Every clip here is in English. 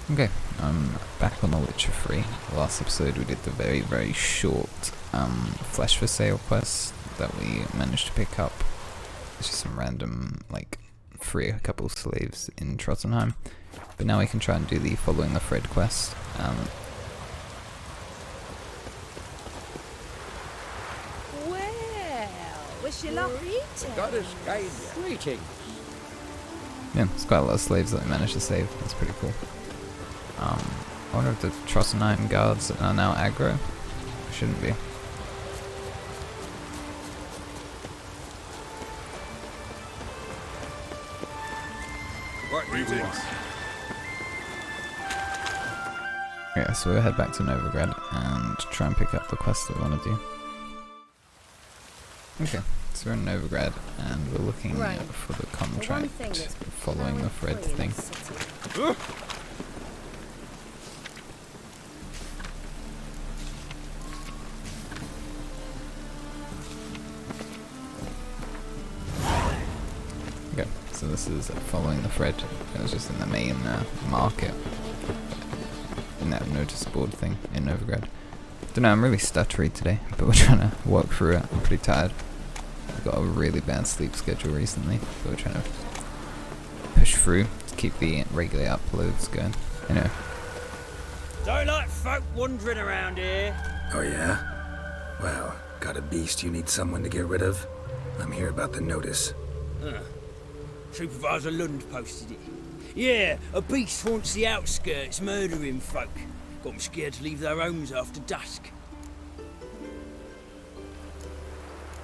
Okay, I'm back on The Witcher 3. Last episode we did the very, very short flesh for sale quest that we managed to pick up. It's just some random, like, free a couple slaves in Trottenheim. But now we can try and do the following the thread quest. Well, wish you luck. Goddess guide you. Greetings. Yeah, there's quite a lot of slaves that we managed to save. That's pretty cool. I wonder if the Trottenheim guards are now aggro. Shouldn't be. What do you want? Yeah, so we'll head back to Novigrad and try and pick up the quest that we want to do. Okay, so we're in Novigrad and we're looking for the contract following the thread thing. Okay, so this is following the thread. It was just in the main market. In that notice board thing in Novigrad. Don't know, I'm really stuttery today, but we're trying to work through it. I'm pretty tired. I've got a really bad sleep schedule recently, but we're trying to push through to keep the regular uploads going. Anyway. Don't like folk wandering around here. Oh yeah? Well, got a beast you need someone to get rid of? I'm here about the notice. Supervisor Lund posted it. Yeah, a beast haunts the outskirts, murdering folk. Got them scared to leave their homes after dusk.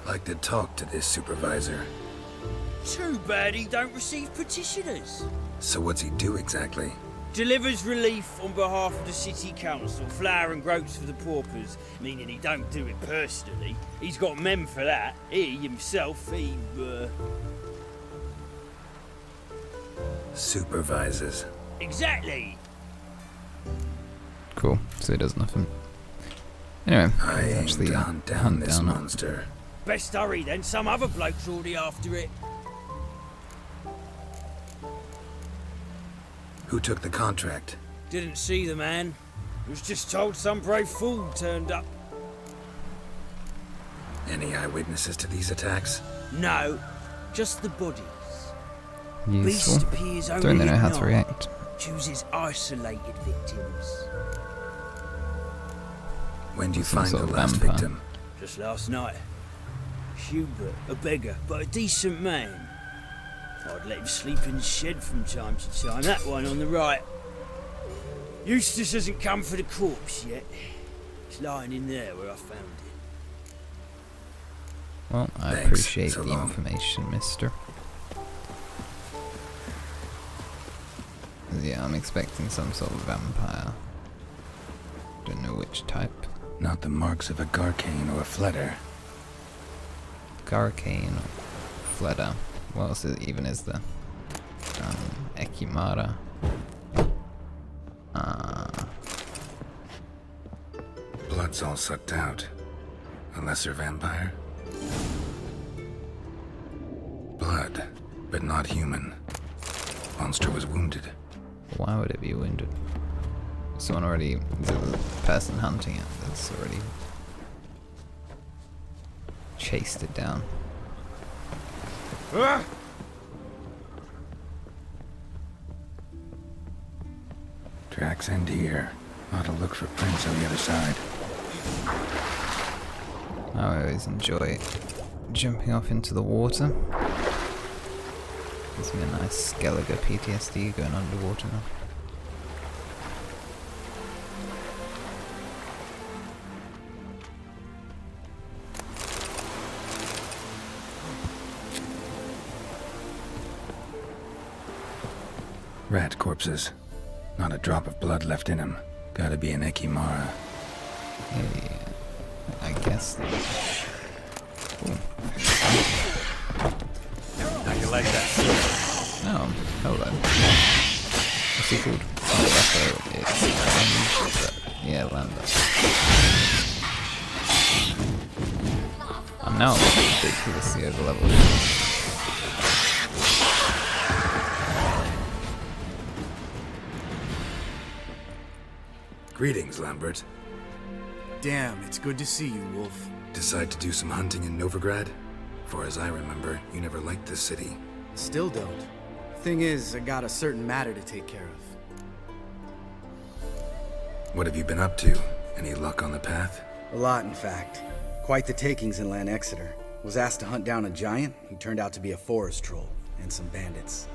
Like to talk to this supervisor. Too bad he don't receive petitioners. So what's he do exactly? Delivers relief on behalf of the city council, flour and groats for the paupers, meaning he don't do it personally. He's got men for that. He himself, Supervises. Exactly. Cool, so he does nothing. Anyway, I aim actually to hunt down this it. monster. Best hurry then, some other bloke's already after it. Who took the contract? Didn't see the man. Was just told some brave fool turned up. Any eyewitnesses to these attacks? No, just the bodies. Useful. Beast appears only Don't they know at how night. to react? Chooses isolated victims. When do you Some find sort the of last vampire. victim? Just last night. Hubert, a beggar, but a decent man. I'd let him sleep in the shed from time to time. That one on the right. Eustace hasn't come for the corpse yet. It's lying in there where I found it. Well, I Thanks. appreciate So the long. information, mister. Yeah, I'm expecting some sort of vampire. Don't know which type. Not the marks of a Garcane or a Fletter. Garcane, Fleda. What else even is there? Ekimara. Blood's all sucked out. A lesser vampire? Blood, but not human. Monster was wounded. Why would it be wounded? Someone already, the person hunting it that's already chased it down. Tracks end here. Ought to look for prints on the other side. I always enjoy jumping off into the water. Gives me a nice Skellige PTSD going underwater now. Rat corpses. Not a drop of blood left in him. Gotta be an Ekimara. Yeah, I guess. Ooh. How you like that? Oh, hello. What's he called? Oh, it's Lambert. Yeah, Lambert. I'm now ridiculously overleveled. Greetings, Lambert. Damn, it's good to see you, Wolf. Decide to do some hunting in Novigrad? For as I remember, you never liked this city. Still don't. Thing is, I got a certain matter to take care of. What have you been up to? Any luck on the path? A lot, in fact. Quite the takings in Lan Exeter. Was asked to hunt down a giant who turned out to be a forest troll, and some bandits.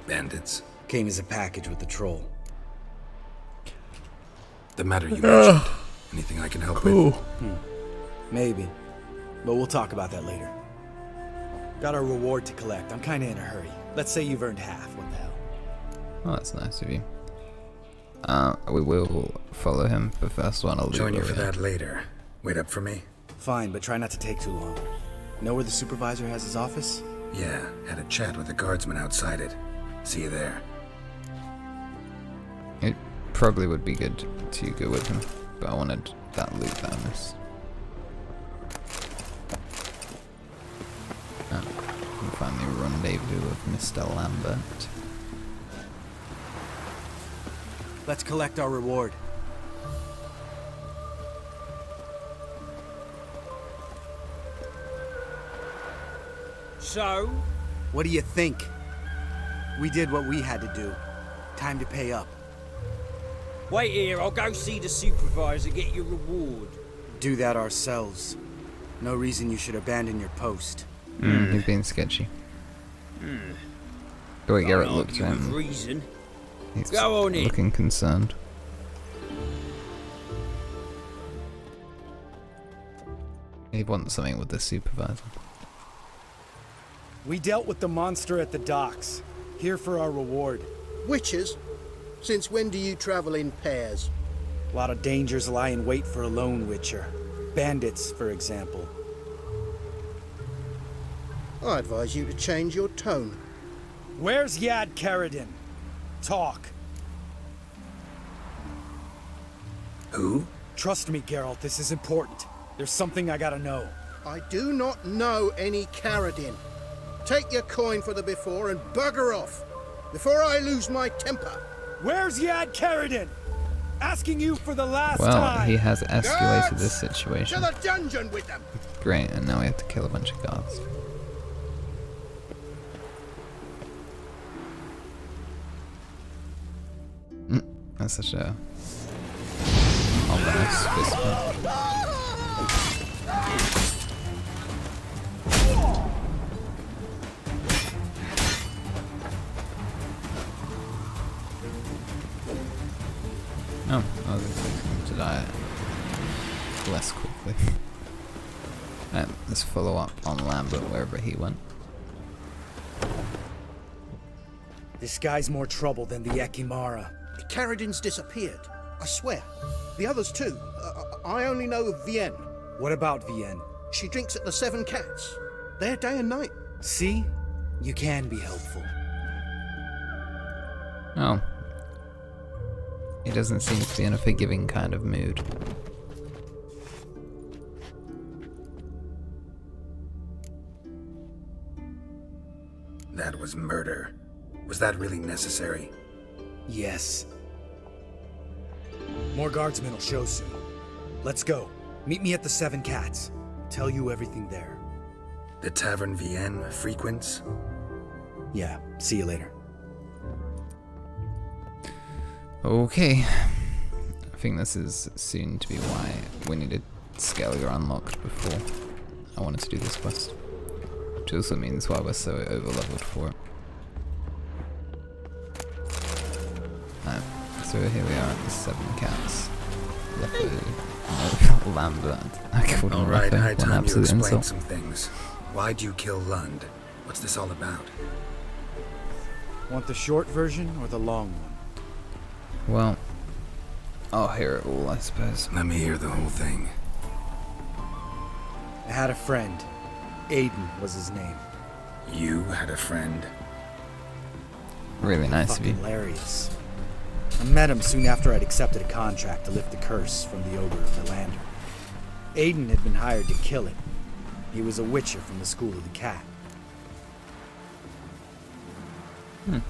Bandits? Came as a package with the troll. The matter you mentioned. Anything I can help with? Maybe. But we'll talk about that later. Got our reward to collect. I'm kinda in a hurry. Let's say you've earned half. What the hell? Oh, that's nice of you. We will follow him, but first one I'll leave. Join you for that later. Wait up for me? Fine, but try not to take too long. Know where the supervisor has his office? Yeah, had a chat with the guardsman outside it. See you there. It probably would be good to go with him, but I wanted that loot that I missed. Oh, we can find the rendezvous of Mr. Lambert. Let's collect our reward. So? What do you think? We did what we had to do. Time to pay up. Wait here, I'll go see the supervisor, get your reward. Do that ourselves. No reason you should abandon your post. He's being sketchy. The way Garrett looked at With him, reason. he's Go on in. looking concerned. He wants something with the supervisor. We dealt with the monster at the docks. Here for our reward. Witches? Since when do you travel in pairs? A lot of dangers lie in wait for a lone witcher. Bandits, for example. I advise you to change your tone. Where's Yad Karadin? Talk. Who? Trust me, Geralt, this is important. There's something I gotta know. I do not know any Karadin. Take your coin for the before and bugger off, before I lose my temper. Where's Yad Karadin? Asking you for the last Well, time. he has escalated Guards! this To situation. the dungeon with them! Great, and now we have to kill a bunch of guards. That's such a ominous fist bump. Oh, I was expecting him to die less quickly. Let's follow up on Lambert wherever he went. This guy's more trouble than the Ekimara. The Karadin's disappeared. I swear. The others too. I only know of Vienne. What about Vienne? She drinks at the Seven Cats. There day and night. See? You can be helpful. Oh. He doesn't seem to be in a forgiving kind of mood. That was murder. Was that really necessary? Yes. More guardsmen will show soon. Let's go. Meet me at the Seven Cats. Tell you everything there. The Tavern Vienne frequents? Yeah, see you later. Okay. I think this is soon to be why we needed Skellige unlocked before I wanted to do this quest. Which also means why we're so over-leveled for it. So here we are at the Seven Cats. Luckily, no, Lambert. I called him Alright, Leffe. high What an time you absolute explain insult. some things. Why'd you kill Lund? What's this all about? Want the short version or the long one? Well, I'll hear it all, I suppose. Let me hear the whole thing. I had a friend. Aiden was his name. You had a friend? Really nice of you. Fucking hilarious. I met him soon after I'd accepted a contract to lift the curse from the ogre of the Lambert. Aiden had been hired to kill it. He was a witcher from the School of the Cat.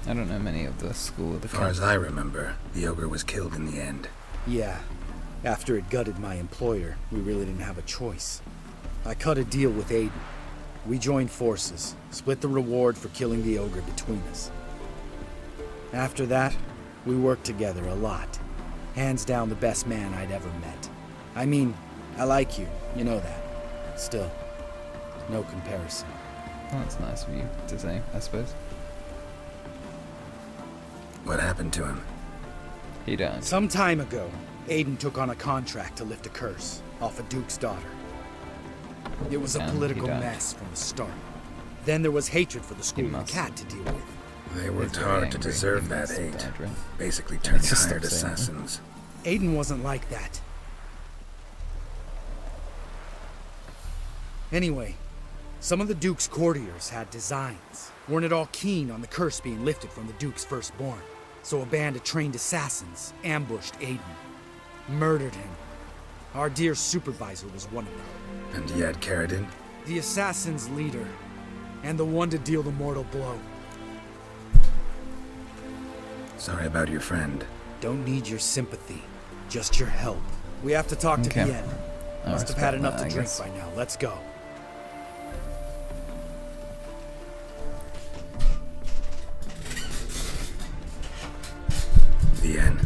I don't know many of the School of the As far as Cat. I remember, the ogre was killed in the end. Yeah. After it gutted my employer, we really didn't have a choice. I cut a deal with Aiden. We joined forces, split the reward for killing the ogre between us. After that, we worked together a lot. Hands down the best man I'd ever met. I mean, I like you, you know that. Still, no comparison. Well, that's nice of you to say, I suppose. What happened to him? He died. Some time ago, Aiden took on a contract to lift a curse off a duke's daughter. It was a And political he died. mess from the start. Then there was hatred for the school of the must. cat to deal with. They worked He's very hard to angry. deserve He that must have hate. died, right? Basically turned Just hired stop saying that. assassins. Aiden wasn't like that. Anyway, some of the Duke's courtiers had designs. Weren't at all keen on the curse being lifted from the Duke's firstborn. So a band of trained assassins ambushed Aiden. Murdered him. Our dear supervisor was one of them. And you had Carradine? The assassin's leader. And the one to deal the mortal blow. Sorry about your friend. Don't need your sympathy. Just your help. We have to talk to Okay. Vienne. I Must have had respect enough that, to I drink guess. by now. Let's go. Vienne.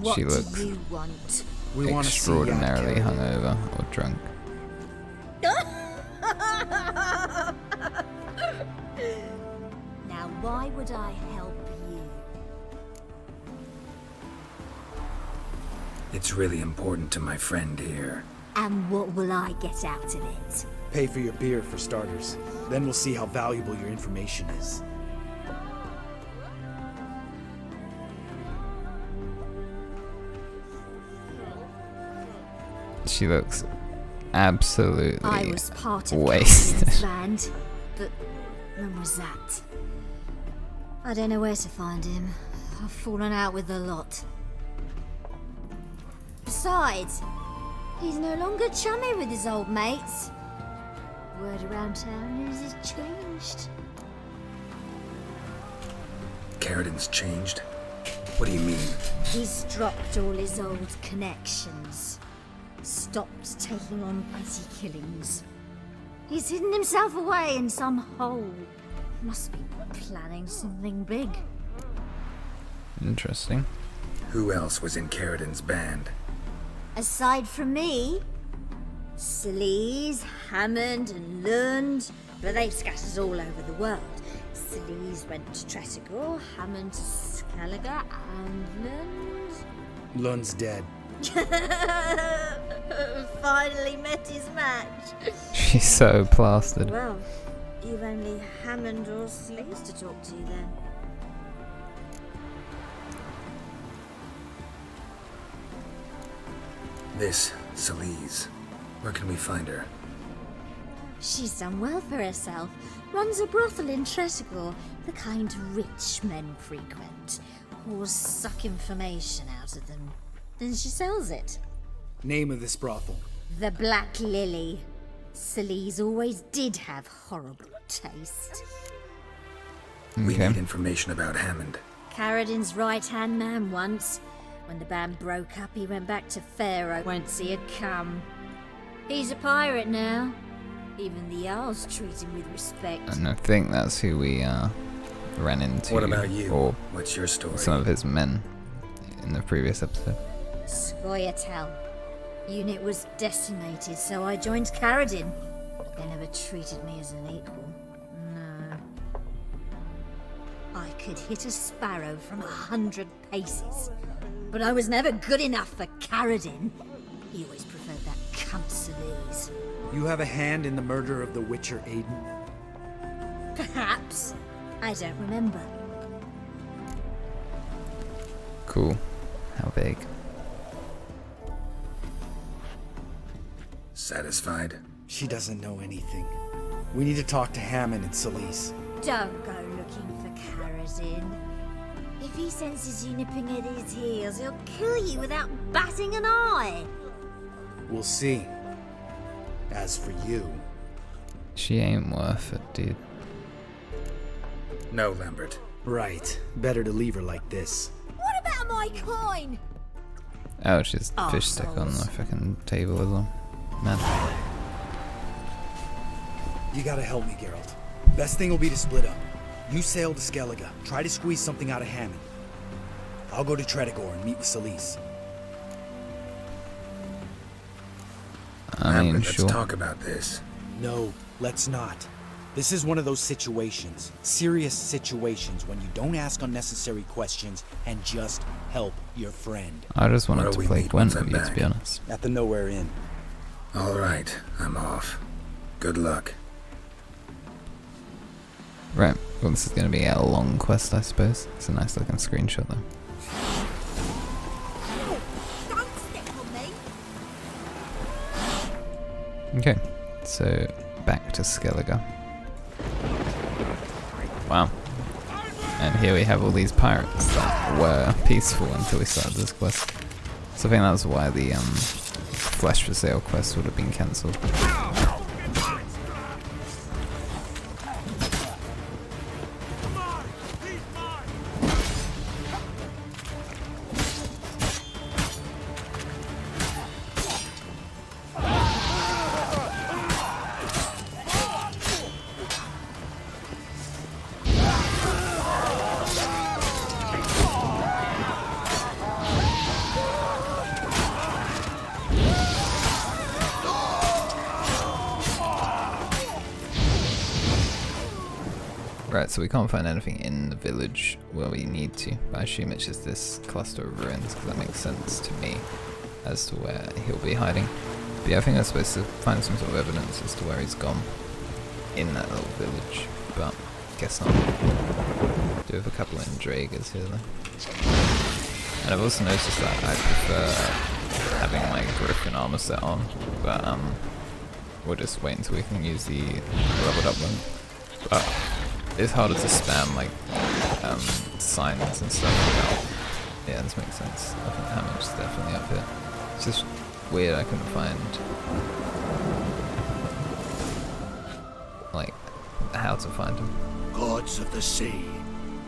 What She do looks you want? We want to see Extraordinarily Yad hungover or drunk. Now, why would I help you? It's really important to my friend here. And what will I get out of it? Pay for your beer, for starters. Then we'll see how valuable your information is. She looks absolutely I was part of wasted. Carradine's band, but when was that? I don't know where to find him. I've fallen out with a lot. Besides, he's no longer chummy with his old mates. Word around town is he's changed. Carradine's changed? What do you mean? He's dropped all his old connections. Stopped taking on petty killings. He's hidden himself away in some hole. Must be planning something big. Interesting. Who else was in Carradine's band? Aside from me, Skellige, Hammond and Lund, but they've scattered all over the world. Skellige went to Tretigor, Hammond to Skellige, and Lund... Lund's dead. Finally met his match. She's so plastered. Well, you've only Hammond or Skellige to talk to then. This, Skellige. Where can we find her? She's done well for herself. Runs a brothel in Tretigor, the kind rich men frequent. Whores suck information out of them. Then she sells it. Name of this brothel. The Black Lily. Skellige always did have horrible taste. We Okay. need information about Hammond. Carradine's right-hand man once. When the band broke up, he went back to Pharaoh once he had come. He's a pirate now. Even the Jarls treat him with respect. And I think that's who we ran into. What about you? Or What's your story? some of his men in the previous episode. Shyaerdow. Unit was decimated, so I joined Carradine. They never treated me as an equal. No. I could hit a sparrow from 100 paces, but I was never good enough for Carradine. He always preferred that cunt Skellige. You have a hand in the murder of the Witcher Aiden? Perhaps. I don't remember. Cool. How big? Satisfied? She doesn't know anything. We need to talk to Hammond and Skellige. Don't go looking for Carradine. If he senses you nipping at his heels, he'll kill you without batting an eye. We'll see. As for you, She ain't worth it, dude. No, Lambert. Right. Better to leave her like this. What about my coin? Oh, she's fish stick on the fucking table as well. Man. You gotta help me, Geralt. Best thing will be to split up. You sail to Skellige. Try to squeeze something out of Hammond. I'll go to Tredegar and meet with Celise. I mean, Lambert, sure. let's talk about this. No, let's not. This is one of those situations, serious situations, when you don't ask unnecessary questions and just help your friend. I just wanted Where to we play meet Gwent once I'm with you, to be back. honest. At the Nowhere Inn. All right, I'm off. Good luck. Right, well, this is going to be a long quest, I suppose. It's a nice looking screenshot, though. Don't stick on me. Okay, so back to Skellige. Wow. And here we have all these pirates that were peaceful until we started this quest. So I think that's why the Flesh for Sale quest would have been cancelled. Right, so we can't find anything in the village where we need to, but I assume it's just this cluster of ruins, because that makes sense to me as to where he'll be hiding. But yeah, I think we're supposed to find some sort of evidence as to where he's gone in that little village, but guess not. Do have a couple in Dragers here though. And I've also noticed that I prefer having my Griffin armor set on, but we'll just wait until we can use the leveled up one. But it's harder to spam like signs and stuff without. Yeah, this makes sense. I think Hammond's definitely up here. It's just weird I couldn't find like how to find him. Gods of the sea,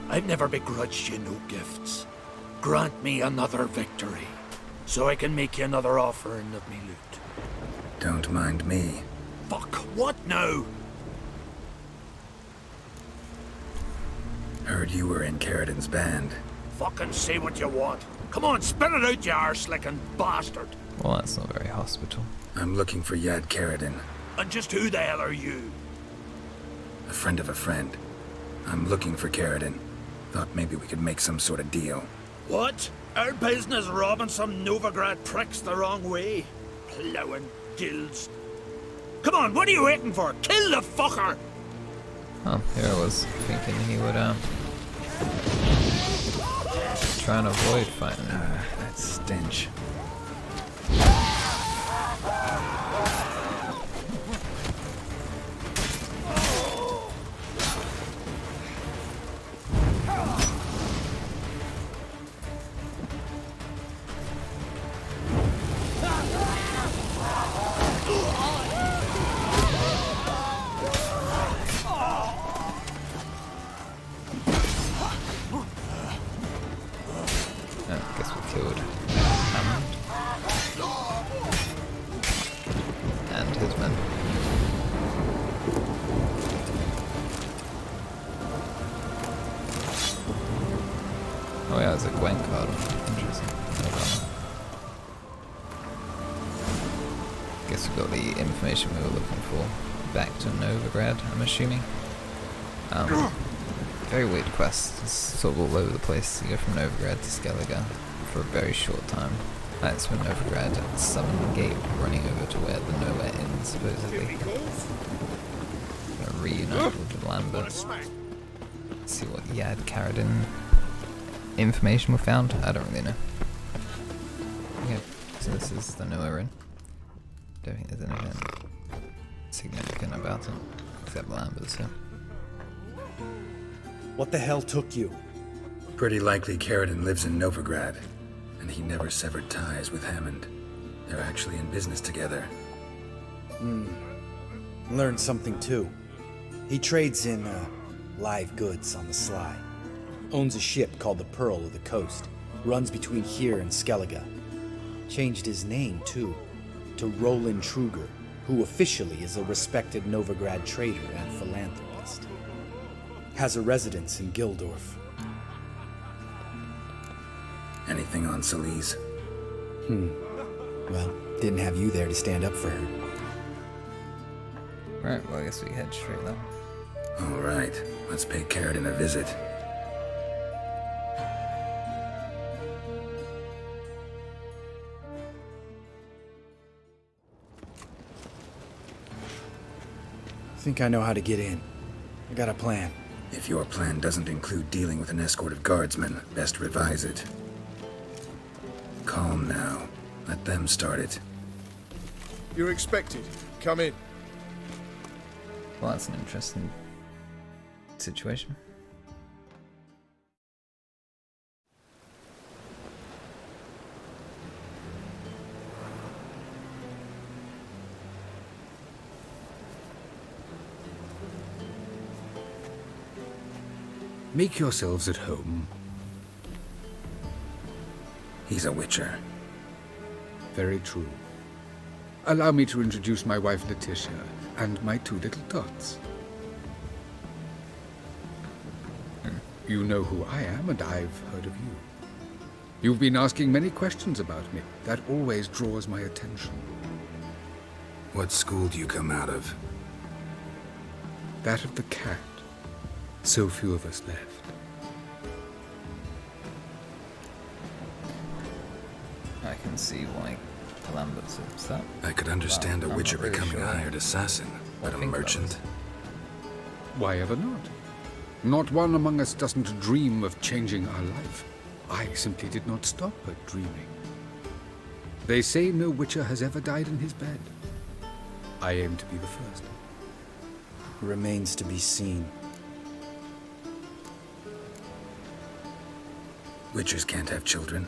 I've never begrudged you no gifts. Grant me another victory, so I can make you another offering of me loot. Don't mind me. Fuck, what now? Heard you were in Caradin's band. Fucking say what you want. Come on, spit it out, you arse-licking bastard. Well, that's not very hospital. I'm looking for Yad Caradin, And just who the hell are you? a friend of a friend. I'm looking for Caradin. Thought maybe we could make some sort of deal. What? Our business robbing some Novigrad pricks the wrong way? Plowing guilds. Come on, what are you waiting for? Kill the fucker! Oh, here I was thinking he would try and avoid fighting him. That stench. I guess we killed Hammond and his men. Oh yeah, there's a Gwent card. Interesting. Guess we got the information we were looking for back to Novigrad, I'm assuming. Very weird quest. It's sort of all over the place. You go from Novigrad to Skellige for a very short time. That's when Novigrad Southern Gate running over to where the Nowhere Inn supposedly. Gonna reunite with Lambert. See what Yad Caradin information we found. I don't really know. Okay, so this is the Nowhere Inn. Don't think there's anything significant about it except Lambert's here. What the hell took you? Pretty likely Caradin lives in Novigrad, and he never severed ties with Hammond. They're actually in business together. Learned something too. He trades in live goods on the sly. Owns a ship called the Pearl of the Coast. Runs between here and Skellige. Changed his name, too, to Roland Truger, who officially is a respected Novigrad trader and philanthropist. Has a residence in Gildorf. Anything on Celise? Well, didn't have you there to stand up for her. Right, well, I guess we head straight then. All right, let's pay Carradine a visit. Think I know how to get in. I got a plan. If your plan doesn't include dealing with an escort of guardsmen, best revise it. Calm now. Let them start it. You're expected. Come in. Well, that's an interesting situation. Make yourselves at home. He's a witcher. Very true. Allow me to introduce my wife Letitia and my two little tots. You know who I am, and I've heard of you. You've been asking many questions about me. That always draws my attention. What school do you come out of? That of the cat. So few of us left. I can see why Lambert's upset. I could understand Well, a I'm witcher not really becoming sure a hired assassin, what but a I think about merchant? this. Why ever not? Not one among us doesn't dream of changing our life. I simply did not stop at dreaming. They say no witcher has ever died in his bed. I aim to be the first. Remains to be seen. Witchers can't have children.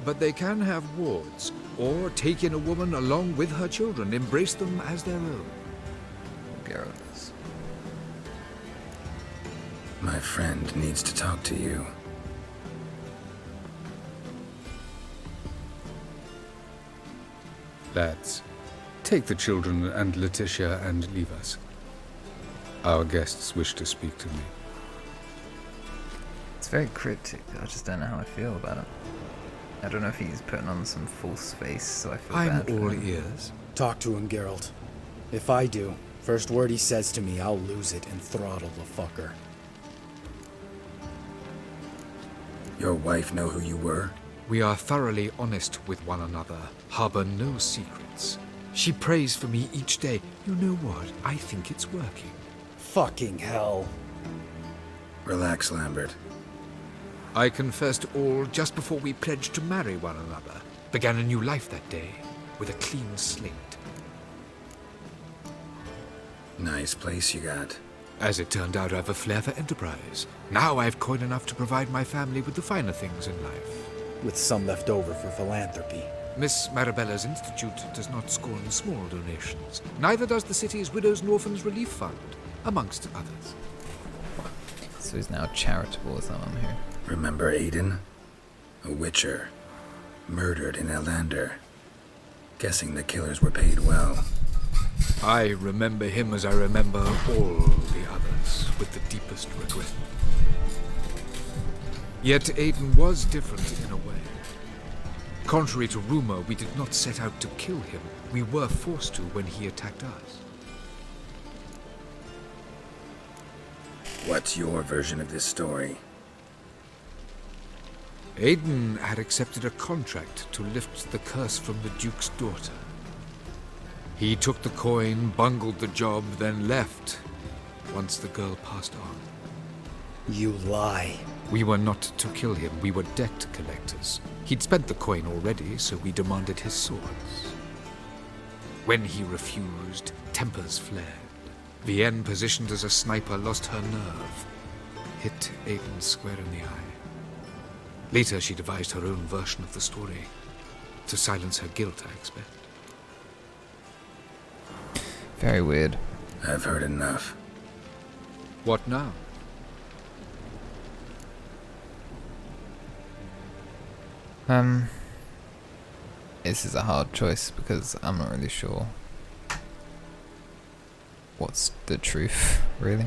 But they can have wards, or take in a woman along with her children, embrace them as their own. Geralt is. My friend needs to talk to you. Lads, take the children and Letitia and leave us. Our guests wish to speak to me. It's very cryptic. I just don't know how I feel about it. I don't know if he's putting on some false face, so I feel I'm bad for all him. ears. Talk to him, Geralt. If I do, first word he says to me, I'll lose it and throttle the fucker. Your wife know who you were? We are thoroughly honest with one another, harbor no secrets. She prays for me each day. You know what? I think it's working. Fucking hell. Relax, Lambert. I confessed all just before we pledged to marry one another. Began a new life that day, with a clean slate. Nice place you got. As it turned out, I have a flair for enterprise. Now I have coin enough to provide my family with the finer things in life. With some left over for philanthropy. Miss Marabella's institute does not scorn small donations. Neither does the city's Widows and Orphans Relief Fund, amongst others. So he's now charitable, is that what I'm hearing? Remember Aiden? A witcher. Murdered in Elander. Guessing the killers were paid well. I remember him as I remember all the others, with the deepest regret. Yet Aiden was different in a way. Contrary to rumor, we did not set out to kill him. We were forced to when he attacked us. What's your version of this story? Aiden had accepted a contract to lift the curse from the Duke's daughter. He took the coin, bungled the job, then left once the girl passed on. You lie. We were not to kill him, we were debt collectors. He'd spent the coin already, so we demanded his swords. When he refused, tempers flared. Vienne, positioned as a sniper, lost her nerve. Hit Aiden square in the eye. Later, she devised her own version of the story. To silence her guilt, I expect. Very weird. I've heard enough. What now? This is a hard choice because I'm not really sure what's the truth, really.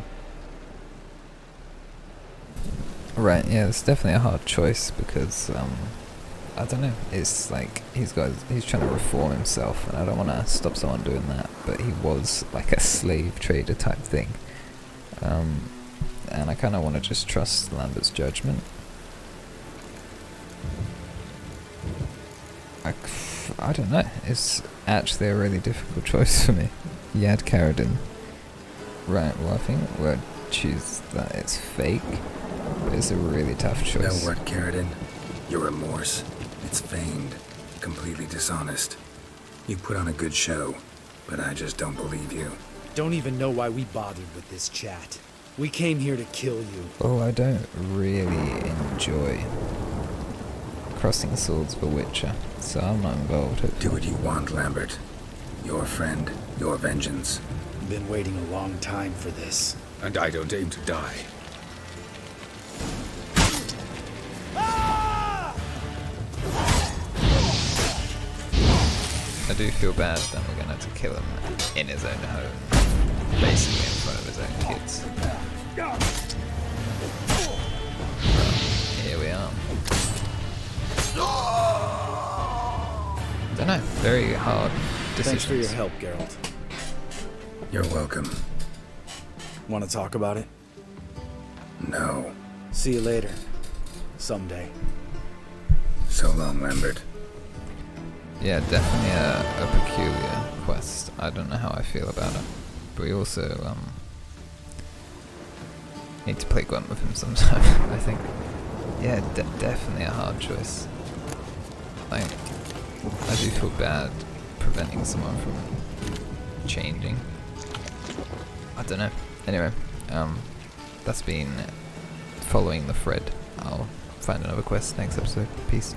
Right, yeah, it's definitely a hard choice because, I don't know, it's like, he's trying to reform himself, and I don't want to stop someone doing that, but he was like a slave trader type thing. And I kind of want to just trust Lambert's judgment. I don't know, it's actually a really difficult choice for me. You had Caradin. Right, well I think we'll choose that it's fake, but it's a really tough choice. You know what, Caradin? Your remorse, it's feigned, completely dishonest. You put on a good show, but I just don't believe you. Don't even know why we bothered with this chat. We came here to kill you. Oh, I don't really enjoy crossing swords for Witcher, so I'm not involved. Do what you want, Lambert. Your friend, your vengeance. Been waiting a long time for this. And I don't aim to die. I do feel bad that we're gonna have to kill him in his own home, basically in front of his own kids. Here we are. Don't know, very hard decisions. Thanks for your help, Geralt. You're welcome. Want to talk about it? No. See you later. Someday. So long, Lambert. Yeah, definitely a peculiar quest. I don't know how I feel about it. But we also need to play Gwent with him sometime, I think. Yeah, definitely a hard choice. Like, I do feel bad preventing someone from changing. I don't know. Anyway, that's been Following the Thread. I'll find another quest next episode. Peace.